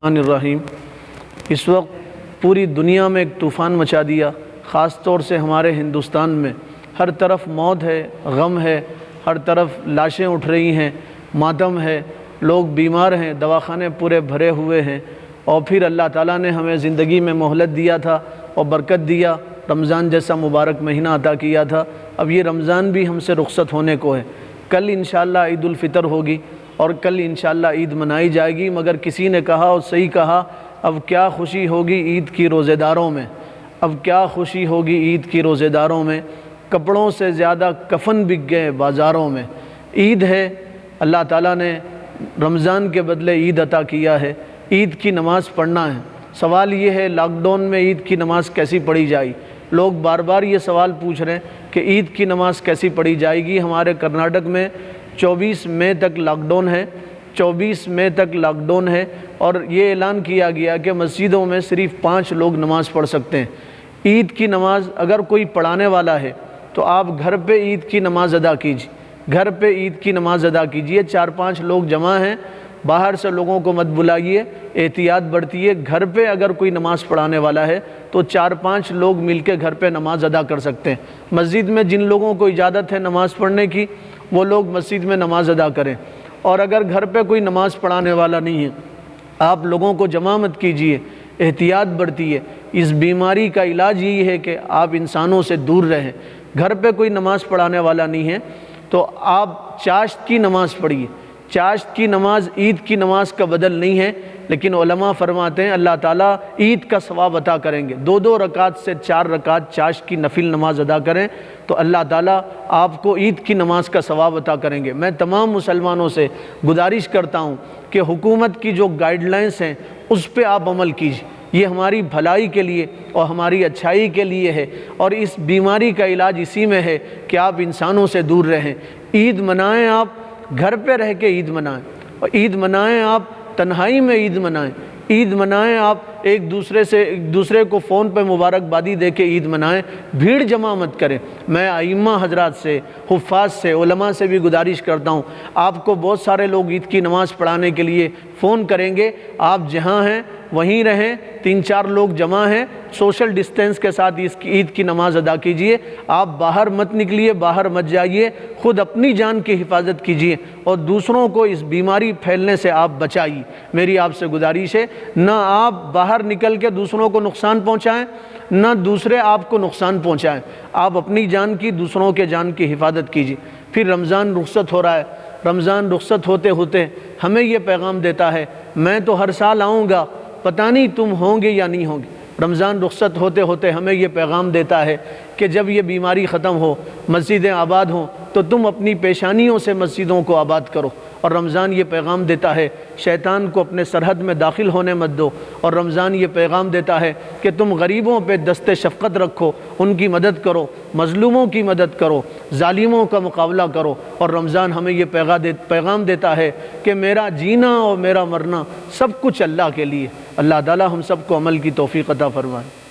الرحیم۔ اس وقت پوری دنیا میں ایک طوفان مچا دیا، خاص طور سے ہمارے ہندوستان میں ہر طرف موت ہے، غم ہے، ہر طرف لاشیں اٹھ رہی ہیں، ماتم ہے، لوگ بیمار ہیں، دواخانے پورے بھرے ہوئے ہیں۔ اور پھر اللہ تعالیٰ نے ہمیں زندگی میں مہلت دیا تھا اور برکت دیا، رمضان جیسا مبارک مہینہ عطا کیا تھا۔ اب یہ رمضان بھی ہم سے رخصت ہونے کو ہے۔ کل انشاءاللہ عید الفطر ہوگی اور کل انشاءاللہ عید منائی جائے گی، مگر کسی نے کہا اور صحیح کہا، اب کیا خوشی ہوگی عید کی روزے داروں میں، اب کیا خوشی ہوگی عید کی روزے داروں میں، کپڑوں سے زیادہ کفن بک گئے بازاروں میں۔ عید ہے، اللہ تعالیٰ نے رمضان کے بدلے عید عطا کیا ہے، عید کی نماز پڑھنا ہے۔ سوال یہ ہے لاک ڈاؤن میں عید کی نماز کیسی پڑھی جائے؟ لوگ بار بار یہ سوال پوچھ رہے ہیں کہ عید کی نماز کیسی پڑھی جائے گی۔ ہمارے کرناٹک میں 24 مئی تک لاک ڈاؤن ہے، 24 مئی تک لاک ڈاؤن ہے، اور یہ اعلان کیا گیا کہ مسجدوں میں صرف 5 لوگ نماز پڑھ سکتے ہیں۔ عید کی نماز اگر کوئی پڑھانے والا ہے تو آپ گھر پہ عید کی نماز ادا کیجیے، گھر پہ عید کی نماز ادا کیجیے۔ 4-5 لوگ جمع ہیں، باہر سے لوگوں کو مت بلائیے، احتیاط برتیے۔ گھر پہ اگر کوئی نماز پڑھانے والا ہے تو 4-5 لوگ مل کے گھر پہ نماز ادا کر سکتے ہیں۔ مسجد میں جن لوگوں کو اجازت ہے نماز پڑھنے کی وہ لوگ مسجد میں نماز ادا کریں، اور اگر گھر پہ کوئی نماز پڑھانے والا نہیں ہے آپ لوگوں کو جمع مت کیجیے، احتیاط برتیے۔ اس بیماری کا علاج یہی ہے کہ آپ انسانوں سے دور رہیں۔ گھر پہ کوئی نماز پڑھانے والا نہیں ہے تو آپ چاشت کی نماز پڑھیے۔ چاشت کی نماز عید کی نماز کا بدل نہیں ہے، لیکن علماء فرماتے ہیں اللہ تعالیٰ عید کا ثواب عطا کریں گے۔ 2 رکعت سے 4 رکعت چاشت کی نفل نماز ادا کریں تو اللہ تعالیٰ آپ کو عید کی نماز کا ثواب عطا کریں گے۔ میں تمام مسلمانوں سے گزارش کرتا ہوں کہ حکومت کی جو گائیڈ لائنز ہیں اس پہ آپ عمل کیجیے، یہ ہماری بھلائی کے لیے اور ہماری اچھائی کے لیے ہے، اور اس بیماری کا علاج اسی میں ہے کہ آپ انسانوں سے دور رہیں۔ عید منائیں، آپ گھر پہ رہ کے عید منائیں، اور عید منائیں آپ تنہائی میں عید منائیں، عید منائیں آپ ایک دوسرے کو فون پہ مبارکبادی دے کے عید منائیں، بھیڑ جمع مت کریں۔ میں ائمہ حضرات سے، حفاظ سے، علماء سے بھی گزارش کرتا ہوں، آپ کو بہت سارے لوگ عید کی نماز پڑھانے کے لیے فون کریں گے، آپ جہاں ہیں وہیں رہیں، 3-4 لوگ جمع ہیں، سوشل ڈسٹینس کے ساتھ اس کی عید کی نماز ادا کیجئے۔ آپ باہر مت نکلیے، باہر مت جائیے، خود اپنی جان کی حفاظت کیجئے اور دوسروں کو اس بیماری پھیلنے سے آپ بچائیے۔ میری آپ سے گزارش ہے، نہ آپ باہر نکل کے دوسروں کو نقصان پہنچائیں، نہ دوسرے آپ کو نقصان پہنچائیں۔ آپ اپنی جان کی، دوسروں کے جان کی حفاظت کیجئے۔ پھر رمضان رخصت ہو رہا ہے، رمضان رخصت ہوتے ہوتے ہمیں یہ پیغام دیتا ہے، میں تو ہر سال آؤں گا، پتہ نہیں تم ہوں گے یا نہیں ہوں گے۔ رمضان رخصت ہوتے ہوتے ہمیں یہ پیغام دیتا ہے کہ جب یہ بیماری ختم ہو، مسجدیں آباد ہوں، تو تم اپنی پیشانیوں سے مسجدوں کو آباد کرو۔ اور رمضان یہ پیغام دیتا ہے شیطان کو اپنے سرحد میں داخل ہونے مت دو، اور رمضان یہ پیغام دیتا ہے کہ تم غریبوں پہ دست شفقت رکھو، ان کی مدد کرو، مظلوموں کی مدد کرو، ظالموں کا مقابلہ کرو۔ اور رمضان ہمیں یہ پیغام دیتا ہے کہ میرا جینا اور میرا مرنا سب کچھ اللہ کے لیے۔ اللہ تعالی ہم سب کو عمل کی توفیق عطا فرمائے۔